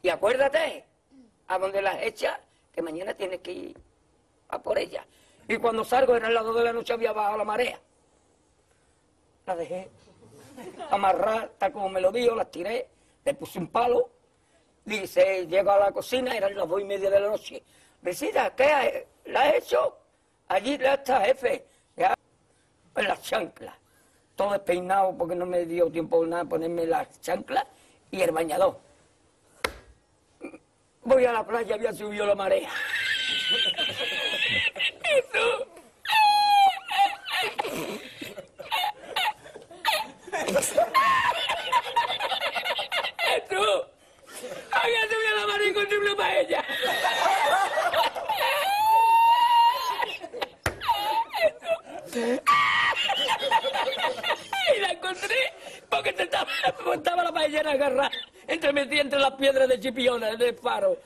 Y acuérdate, a donde las echas, que mañana tienes que ir a por ellas. Y cuando salgo, era el lado de la noche, había bajado la marea. La dejé amarrar, tal como me lo dijo, las tiré, le puse un palo. Dice, llego a la cocina, eran las 2:30 de la noche. Visita, ¿qué la has hecho? Allí ya está, jefe. Ya, en las chanclas. Todo despeinado porque no me dio tiempo nada ponerme las chanclas y el bañador. Voy a la playa, había subido la marea. Eso. Eso. Había subido la marea y encontré una paella. Y la encontré porque estaba la paellera agarrada, metida entre las piedras de Chipiona, del faro.